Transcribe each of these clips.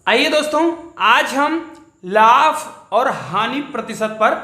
आइए दोस्तों, आज हम लाभ और हानि प्रतिशत पर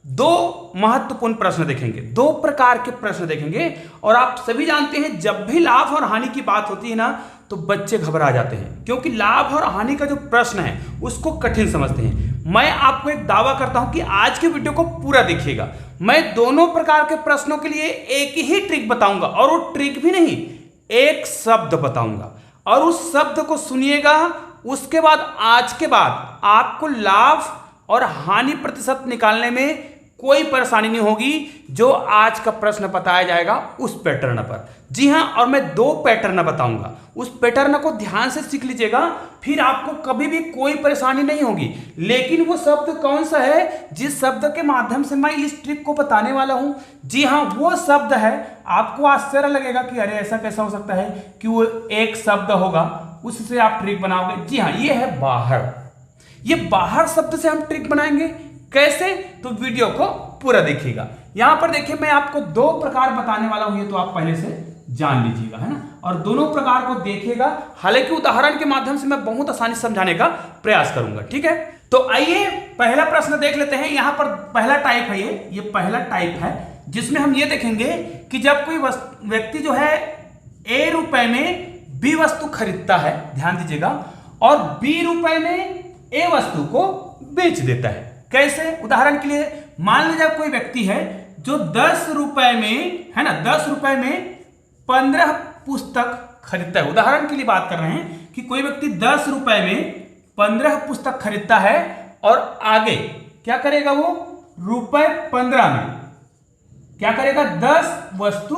दो महत्वपूर्ण प्रश्न देखेंगे। दो प्रकार के प्रश्न देखेंगे। और आप सभी जानते हैं जब भी लाभ और हानि की बात होती है ना तो बच्चे घबरा जाते हैं, क्योंकि लाभ और हानि का जो प्रश्न है उसको कठिन समझते हैं। मैं आपको एक दावा करता हूं कि आज के वीडियो को पूरा देखिएगा। मैं दोनों प्रकार के प्रश्नों के लिए एक ही ट्रिक बताऊंगा, और वो ट्रिक भी नहीं, एक शब्द बताऊंगा और उस शब्द को सुनिएगा। उसके बाद आज के बाद आपको लाभ और हानि प्रतिशत निकालने में कोई परेशानी नहीं होगी। जो आज का प्रश्न बताया जाएगा उस पैटर्न पर, जी हां, और मैं दो पैटर्न बताऊंगा। उस पैटर्न को ध्यान से सीख लीजिएगा, फिर आपको कभी भी कोई परेशानी नहीं होगी। लेकिन वो शब्द कौन सा है जिस शब्द के माध्यम से मैं इस ट्रिक को बताने वाला हूं? जी हां, वो शब्द है, आपको आश्चर्य लगेगा कि अरे ऐसा कैसा हो सकता है कि वो एक शब्द होगा उससे आप ट्रिक बनाओगे। जी हां, ये है बाहर। ये बाहर शब्द से हम ट्रिक बनाएंगे। कैसे? तो वीडियो को पूरा देखिएगा। यहां पर देखिए, मैं आपको दो प्रकार बताने वाला हूं, ये तो आप पहले से जान लीजिएगा, है ना। और दोनों प्रकार को देखिएगा। हालांकि उदाहरण के माध्यम से मैं बहुत आसानी से समझाने का प्रयास करूंगा, ठीक है। तो आइए पहला प्रश्न देख लेते हैं। यहां पर पहला टाइप है, ये पहला टाइप है जिसमें हम ये देखेंगे कि जब कोई व्यक्ति जो है ए रुपए में बी वस्तु खरीदता है, ध्यान दीजिएगा, और बी रुपए में ए वस्तु को बेच देता है। कैसे? उदाहरण के लिए मान लीजिए कोई व्यक्ति है जो 10 रुपए में, है ना, 10 रुपए में 15 पुस्तक खरीदता है। उदाहरण के लिए बात कर रहे हैं कि कोई व्यक्ति 10 रुपए में 15 पुस्तक खरीदता है और आगे क्या करेगा, वो रुपए 15 में क्या करेगा, 10 वस्तु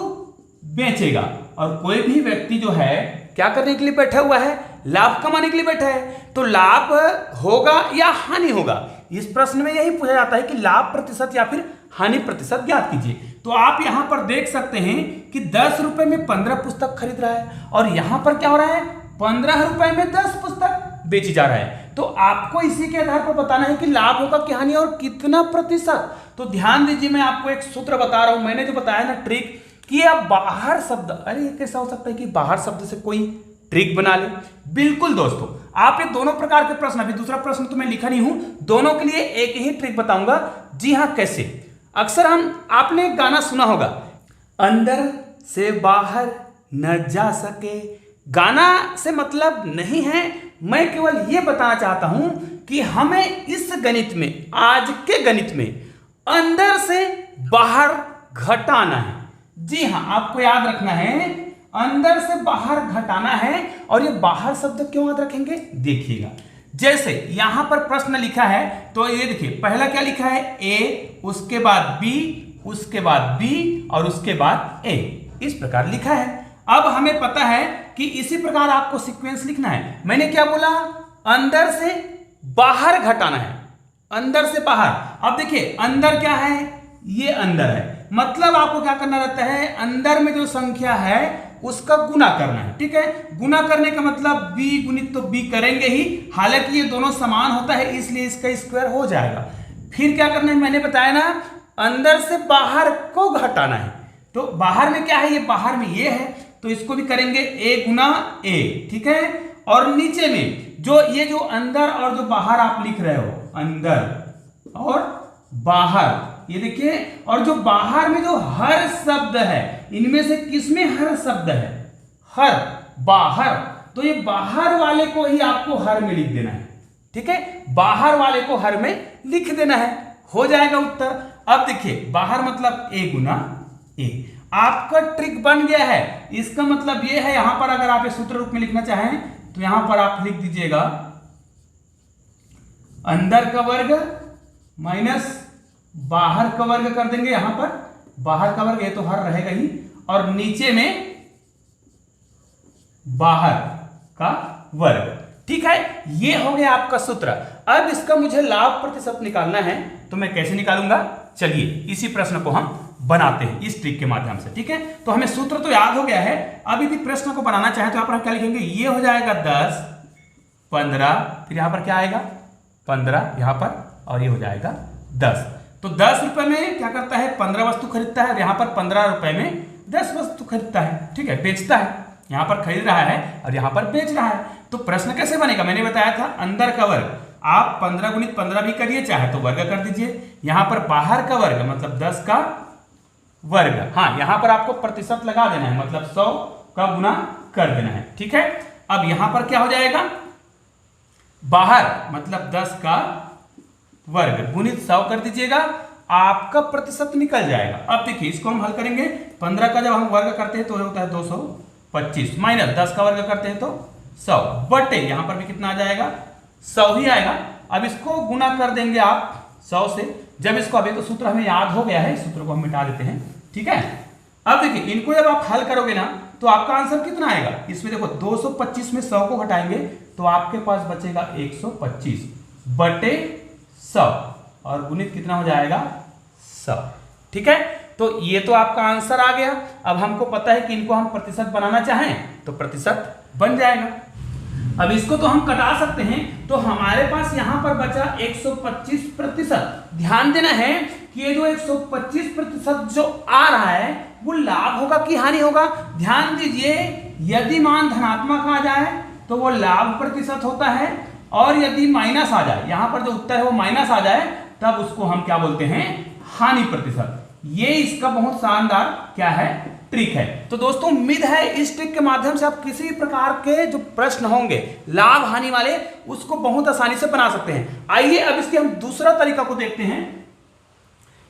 बेचेगा। और कोई भी व्यक्ति जो है क्या करने के लिए बैठा हुआ है, लाभ कमाने के लिए बैठा है। तो लाभ होगा या हानि होगा, इस प्रश्न में यही पूछा जाता है कि लाभ प्रतिशत या फिर हानि प्रतिशत ज्ञात कीजिए। तो आप यहां पर देख सकते हैं कि 10 रुपए में 15 पुस्तक खरीद रहा है, और यहां पर क्या हो रहा है, 15 रुपए में 10 पुस्तक बेची जा रहा है। तो आपको इसी के आधार पर बताना है कि लाभ होगा कि हानि, और कितना प्रतिशत। तो ध्यान दीजिए, मैं आपको एक सूत्र बता रहा हूं, मैंने जो बताया ना ट्रिक, कि आप बाहर शब्द, अरे ये कैसा हो सकता है कि बाहर शब्द से कोई ट्रिक बना ले। बिल्कुल दोस्तों, आप ये दोनों प्रकार के प्रश्न, अभी दूसरा प्रश्न तो मैं लिखा नहीं हूं, दोनों के लिए एक ही ट्रिक बताऊंगा। जी हां, कैसे? अक्सर आपने एक गाना सुना होगा, अंदर से बाहर न जा सके। गाना से मतलब नहीं है, मैं केवल ये बताना चाहता हूं कि हमें इस गणित में, आज के गणित में, अंदर से बाहर घटाना है। जी हां, आपको याद रखना है, अंदर से बाहर घटाना है। और ये बाहर शब्द क्यों याद रखेंगे, देखिएगा। जैसे यहां पर प्रश्न लिखा है, तो ये देखिए, पहला क्या लिखा है, ए, उसके बाद बी, उसके बाद बी, और उसके बाद ए, इस प्रकार लिखा है। अब हमें पता है कि इसी प्रकार आपको सीक्वेंस लिखना है। मैंने क्या बोला, अंदर से बाहर घटाना है, अंदर से बाहर। अब देखिए, अंदर क्या है, ये अंदर है, मतलब आपको क्या करना रहता है, अंदर में जो संख्या है उसका गुना करना है, ठीक है। गुना करने का मतलब b गुणित तो b करेंगे ही, हालांकि ये दोनों समान होता है इसलिए इसका स्क्वायर हो जाएगा। फिर क्या करना है, मैंने बताया ना, अंदर से बाहर को घटाना है। तो बाहर में क्या है, ये बाहर में ये है, तो इसको भी करेंगे a गुना a, ठीक है। और नीचे में जो ये जो अंदर और जो बाहर आप लिख रहे हो, अंदर और बाहर, ये देखिए, और जो बाहर में जो हर शब्द है, इनमें से किसमें हर शब्द है, हर, बाहर। तो ये बाहर वाले को ही आपको हर में लिख देना है, ठीक है, बाहर वाले को हर में लिख देना है, हो जाएगा उत्तर। अब देखिए, बाहर मतलब a गुना a, आपका ट्रिक बन गया है। इसका मतलब ये है, यहां पर अगर आप ये सूत्र रूप में लिखना चाहें तो यहां पर आप लिख दीजिएगा अंदर का वर्ग माइनस बाहर का वर्ग कर देंगे। यहां पर बाहर का वर्ग, ये तो हर रहेगा ही, और नीचे में बाहर का वर्ग, ठीक है। ये हो गया आपका सूत्र। अब इसका मुझे लाभ प्रतिशत निकालना है, तो मैं कैसे निकालूंगा, चलिए इसी प्रश्न को हम बनाते हैं इस ट्रिक के माध्यम से, ठीक है। तो हमें सूत्र तो याद हो गया है। अब यदि प्रश्न को बनाना चाहे तो यहां पर हम क्या लिखेंगे, ये हो जाएगा 10, 15, फिर यहां पर क्या आएगा, 15 यहां पर, और ये हो जाएगा 10। तो 10 रुपए में क्या करता है, 15 वस्तु खरीदता है, और यहां पर 15 रुपए में 10 वस्तु खरीदता है, ठीक है, बेचता है। यहां पर खरीद रहा है और यहां पर बेच रहा है। तो प्रश्न कैसे बनेगा, मैंने बताया था अंदर का वर्ग आप 15 गुणित 15 भी करिए, चाहे तो वर्ग कर दीजिए। यहां पर बाहर का वर्ग मतलब 10 का वर्ग। हाँ, यहां पर आपको प्रतिशत लगा देना है, मतलब 100 का गुना कर देना है। ठीक है, अब यहां पर क्या हो जाएगा, बाहर मतलब 10 का वर्ग गुणित 100 कर दीजिएगा, आपका प्रतिशत निकल जाएगा। अब देखिए इसको हम हल करेंगे, 15 का जब हम वर्ग करते हैं तो होता है 225 माइनस 10 का वर्ग करते हैं तो 100 बटे यहां पर भी कितना आ जाएगा, 100 ही आएगा। अब इसको गुना कर देंगे आप 100 से। जब इसको, अभी तो सूत्र हमें याद हो गया है, सूत्र को हम मिटा देते हैं। ठीक है, अब देखिए इनको जब आप हल करोगे ना तो आपका आंसर कितना आएगा, इसमें देखो 225 में 100 को घटाएंगे तो आपके पास बचेगा 125 बटे 100 और गुणित कितना हो जाएगा 100। ठीक है, तो ये तो आपका आंसर आ गया। अब हमको पता है कि इनको हम प्रतिशत बनाना चाहें तो प्रतिशत बन जाएगा। अब इसको तो हम कटा सकते हैं, तो हमारे पास यहां पर बचा 125%। ध्यान देना है कि ये जो 125% जो आ रहा है वो लाभ होगा कि हानि होगा। ध्यान दीजिए, यदि मान धनात्मक आ जाए तो वो लाभ प्रतिशत होता है, और यदि माइनस आ जाए, यहां पर जो उत्तर है वो माइनस आ जाए, तब उसको हम क्या बोलते हैं, हानि प्रतिशत। ये इसका बहुत शानदार क्या है, ट्रिक है। तो दोस्तों उम्मीद है इस ट्रिक के माध्यम से आप किसी भी प्रकार के जो प्रश्न होंगे लाभ हानि वाले उसको बहुत आसानी से बना सकते हैं। आइए अब इसके हम दूसरा तरीका को देखते हैं,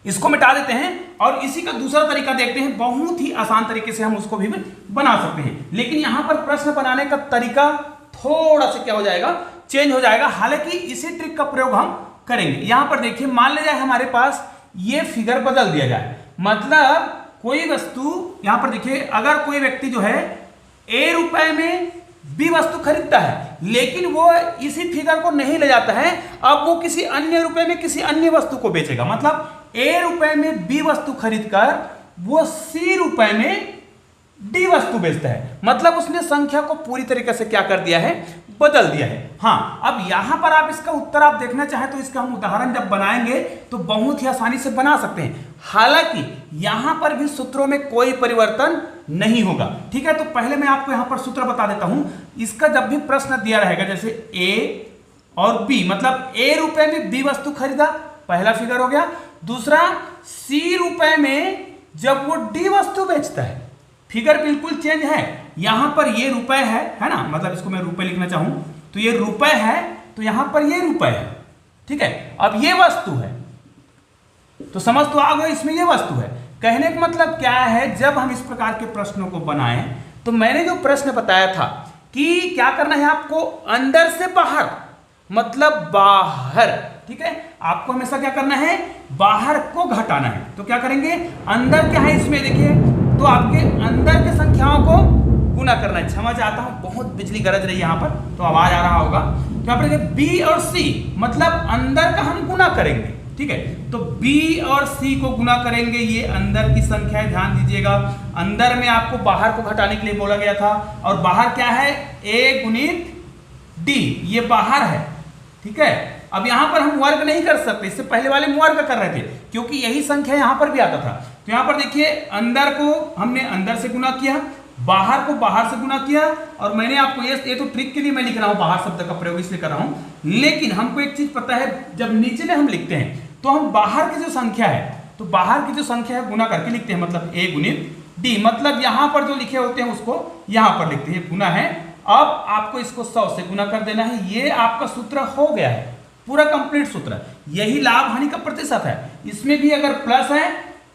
इसको मिटा देते हैं और इसी का दूसरा तरीका देखते हैं। बहुत ही आसान तरीके से हम उसको भी बना सकते हैं, लेकिन यहां पर प्रश्न बनाने का तरीका थोड़ा सा क्या हो जाएगा, चेंज हो जाएगा। हालांकि इसी ट्रिक का प्रयोग हम करेंगे। यहां पर देखिए, मान लिया जाए हमारे पास ये फिगर बदल दिया जाए, मतलब कोई वस्तु, यहां पर देखिए अगर कोई व्यक्ति जो है ए रुपए में बी वस्तु खरीदता है, लेकिन वो इसी फिगर को नहीं ले जाता है, अब वो किसी अन्य रुपए में किसी अन्य वस्तु को बेचेगा। मतलब ए रुपए में बी वस्तु खरीदकर वो सी रुपए में डी वस्तु बेचता है, मतलब उसने संख्या को पूरी तरीके से क्या कर दिया है, बदल दिया है। हाँ, अब यहां पर आप इसका उत्तर आप देखना चाहें तो इसका हम उदाहरण जब बनाएंगे तो बहुत ही आसानी से बना सकते हैं। हालांकि यहां पर भी सूत्रों में कोई परिवर्तन नहीं होगा। ठीक है, तो पहले मैं आपको यहां पर सूत्र बता देता हूं। इसका जब भी प्रश्न दिया रहेगा, जैसे ए और बी, मतलब ए रुपए में बी वस्तु खरीदा, पहला फिगर हो गया। दूसरा, सी रुपए में जब वो डी वस्तु बेचता है, फिगर बिल्कुल चेंज है। यहां पर ये रुपए है ना, मतलब इसको मैं रुपए लिखना चाहूं तो ये रुपए है, तो यहां पर ये रुपए है। ठीक है, अब ये वस्तु है, तो समझ तो आ गए, इसमें ये वस्तु है। कहने का मतलब क्या है, जब हम इस प्रकार के प्रश्नों को बनाएं तो मैंने जो प्रश्न बताया था कि क्या करना है आपको, अंदर से बाहर मतलब बाहर। ठीक है, आपको हमेशा क्या करना है, बाहर को घटाना है। तो क्या करेंगे, अंदर क्या है इसमें देखिए, तो आपके अंदर के संख्याओं को गुना करना है। क्षमा चाहता हूं, बहुत बिजली गरज रही है यहां पर, तो आवाज आ रहा होगा। तो यहां पर देखिए बी और सी, मतलब अंदर का हम गुना करेंगे। ठीक है, तो बी और सी को गुना करेंगे, ये अंदर की संख्या है, ध्यान दीजिएगा। अंदर में आपको बाहर को घटाने के लिए बोला गया था, और बाहर क्या है, ए गुणित डी, ये बाहर है। ठीक है, अब यहां पर हम वर्ग नहीं कर सकते, इससे पहले वाले में वर्ग कर रहे थे, क्योंकि यही संख्या यहां पर भी आता था। तो यहां पर देखिए अंदर को हमने अंदर से गुना किया, बाहर को बाहर से गुना किया, और मैंने आपको ये तो ट्रिक के लिए मैं लिख रहा हूं, बाहर शब्द का प्रयोग इसलिए कर रहा हूं। लेकिन हमको एक चीज पता है, जब नीचे में हम लिखते हैं तो हम बाहर की जो संख्या है, तो बाहर की जो संख्या है गुना करके लिखते हैं, मतलब ए गुणित डी, मतलब यहां पर जो लिखे होते हैं उसको यहां पर लिखते हैं, गुना है। अब आपको इसको 100 से गुना कर देना है, ये आपका सूत्र हो गया है, पूरा कंप्लीट सूत्र। यही लाभ हानि का प्रतिशत है। इसमें भी अगर प्लस है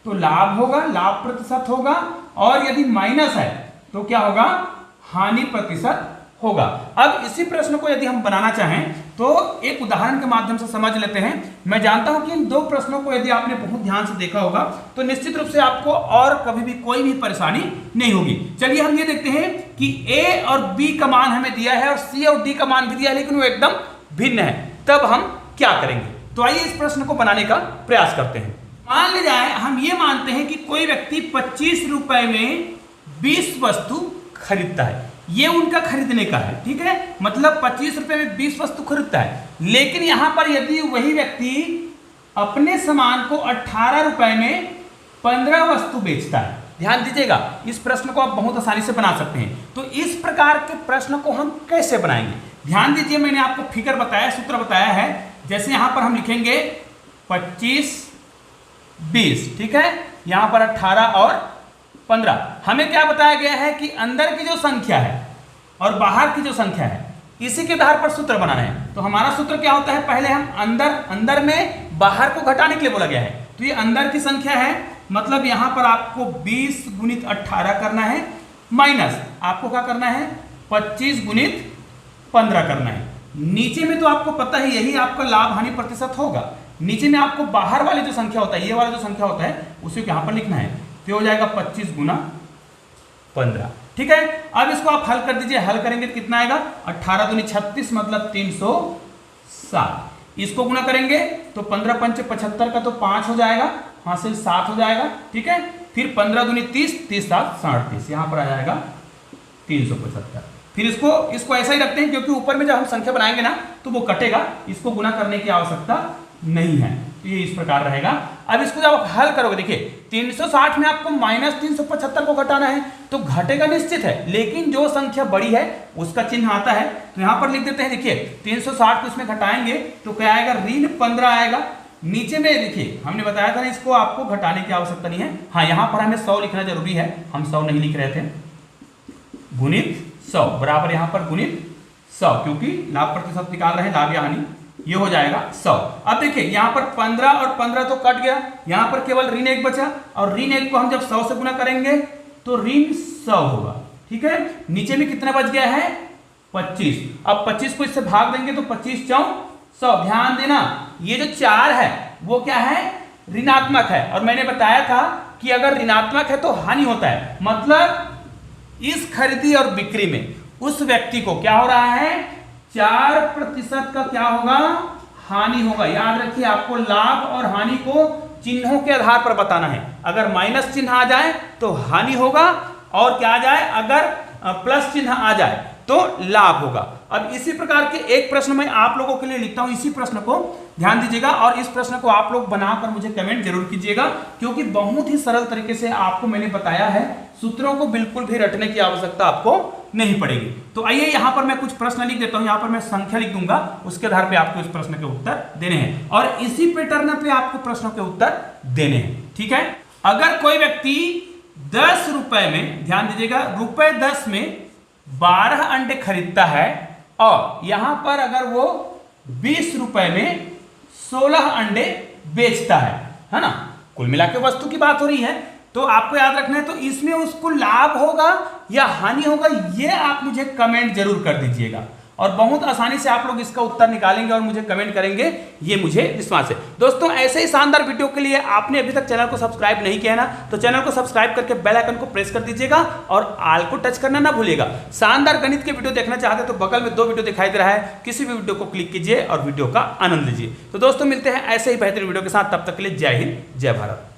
तो लाभ होगा, लाभ प्रतिशत होगा, और यदि माइनस है तो क्या होगा, हानि प्रतिशत होगा। अब इसी प्रश्न को यदि हम बनाना चाहें तो एक उदाहरण के माध्यम से समझ लेते हैं। मैं जानता हूं कि इन दो प्रश्नों को यदि आपने बहुत ध्यान से देखा होगा तो निश्चित रूप से आपको और कभी भी कोई भी परेशानी नहीं होगी। चलिए हम ये देखते हैं कि ए और बी का मान हमें दिया है और सी और डी का मान भी दिया है, लेकिन वो एकदम भिन्न है, तब हम क्या करेंगे। तो आइए इस प्रश्न को बनाने का प्रयास करते हैं। मान ले जाए हम ये मानते हैं कि कोई व्यक्ति 25 रुपए में 20 वस्तु खरीदता है, ये उनका खरीदने का है। ठीक है, मतलब 25 रुपए में 20 वस्तु खरीदता है, लेकिन यहां पर यदि वही व्यक्ति अपने सामान को 18 रुपए में 15 वस्तु बेचता है, ध्यान दीजिएगा, इस प्रश्न को आप बहुत आसानी से बना सकते हैं। तो इस प्रकार के प्रश्न को हम कैसे बनाएंगे, ध्यान दीजिए, मैंने आपको फिगर बताया, सूत्र बताया है। जैसे यहां पर हम लिखेंगे 25 20, ठीक है, यहां पर 18 और 15। हमें क्या बताया गया है कि अंदर की जो संख्या है और बाहर की जो संख्या है इसी के आधार पर सूत्र बनाना है। तो हमारा सूत्र क्या होता है, पहले हम अंदर में बाहर को घटाने के लिए बोला गया है। तो ये अंदर की संख्या है, मतलब यहां पर आपको 20 गुणित 18 करना है, माइनस आपको क्या करना है 25 गुणित 15 करना है। नीचे में तो आपको पता है यही आपका लाभ हानि प्रतिशत होगा। नीचे में आपको बाहर वाली जो संख्या होता है, ये वाला जो संख्या होता है उसे यहां पर लिखना है। तो हो जाएगा 25 गुना 15, ठीक है। अब इसको आप हल कर दीजिए, हल करेंगे तो कितना आएगा 18 दूनी 36 मतलब 360। इसको गुना करेंगे तो 15 पंच 75 का तो 5 हो जाएगा, हासिल 7 हो जाएगा, ठीक है। फिर 15 दूनी 30, 30 7 37, यहां पर आ जाएगा 375। फिर इसको ऐसा ही रखते हैं क्योंकि ऊपर में जब हम संख्या बनाएंगे ना तो वो कटेगा, इसको गुना करने की आवश्यकता नहीं है। तो ये इस प्रकार रहेगा। अब इसको जब आप हल करोगे, देखिए 360 में आपको माइनस 375 को घटाना है तो घटेगा निश्चित है, लेकिन जो संख्या बड़ी है उसका चिन्ह आता है। तो यहां पर लिख देते हैं, देखिए 360 को इसमें घटाएंगे तो क्या आएगा ऋण 15 आएगा। नीचे में देखिए हमने बताया था ना इसको आपको घटाने की आवश्यकता नहीं है। हाँ, यहां पर हमें 100 लिखना जरूरी है, हम 100 नहीं लिख रहे थे। गुणित 100 बराबर यहां पर गुणित 100, क्योंकि लाभ प्रतिशत निकाल रहे हैं, लाभ या हानि, ये हो जाएगा 100। अब देखिए यहां पर 15 और 15 तो कट गया, यहां पर केवल ऋण 1 बचा, और ऋण 1 को हम जब 100 से गुना करेंगे तो ऋण 100 होगा, ठीक है। नीचे में कितना बच गया है 25। अब 25 को इससे भाग देंगे तो 25 4 100। ध्यान देना, ये जो 4 है वो क्या है ऋणात्मक है, और मैंने बताया था कि अगर ऋणात्मक है तो हानि होता है, मतलब इस खरीदी और बिक्री में उस व्यक्ति को क्या हो रहा है 4% का क्या होगा हानि होगा। याद रखिए, आपको लाभ और हानि को चिन्हों के आधार पर बताना है। अगर माइनस चिन्ह आ जाए तो हानि होगा, और क्या आ जाए अगर प्लस चिन्ह आ जाए तो लाभ होगा। अब इसी प्रकार के एक प्रश्न मैं आप लोगों के लिए लिखता हूं, इसी प्रश्न को ध्यान दीजिएगा, और इस प्रश्न को आप लोग बनाकर मुझे कमेंट जरूर कीजिएगा, क्योंकि बहुत ही सरल तरीके से आपको मैंने बताया है, सूत्रों को बिल्कुल भी रटने की आवश्यकता आपको नहीं पड़ेगी। तो आइए यहां पर मैं कुछ प्रश्न लिख देता हूं, यहां पर मैं संख्या लिख दूंगा, उसके आधार पर आपको इस प्रश्न के उत्तर देने हैं, और इसी पैटर्न पे आपको प्रश्नों के उत्तर देने हैं, ठीक है। अगर कोई व्यक्ति 10 रुपए में, ध्यान दीजिएगा, रुपए 10 में 12 अंडे खरीदता है, और यहां पर अगर वो 20 रुपए में 16 अंडे बेचता है ना, कुल मिला के वस्तु की बात हो रही है, तो आपको याद रखना है, तो इसमें उसको लाभ होगा या हानि होगा, ये आप मुझे कमेंट जरूर कर दीजिएगा, और बहुत आसानी से आप लोग इसका उत्तर निकालेंगे और मुझे कमेंट करेंगे, ये मुझे विश्वास है। दोस्तों, ऐसे ही शानदार वीडियो के लिए आपने अभी तक चैनल को सब्सक्राइब नहीं किया ना, तो चैनल को सब्सक्राइब करके बेल आइकन को प्रेस कर दीजिएगा, और आल को टच करना ना भूलिएगा। शानदार गणित के वीडियो देखना चाहते हैं तो बगल में 2 वीडियो दिखाई दे रहा है, किसी भी वीडियो को क्लिक कीजिए और वीडियो का आनंद लीजिए। तो दोस्तों, मिलते हैं ऐसे ही बेहतरीन वीडियो के साथ, तब तक के लिए जय हिंद, जय भारत।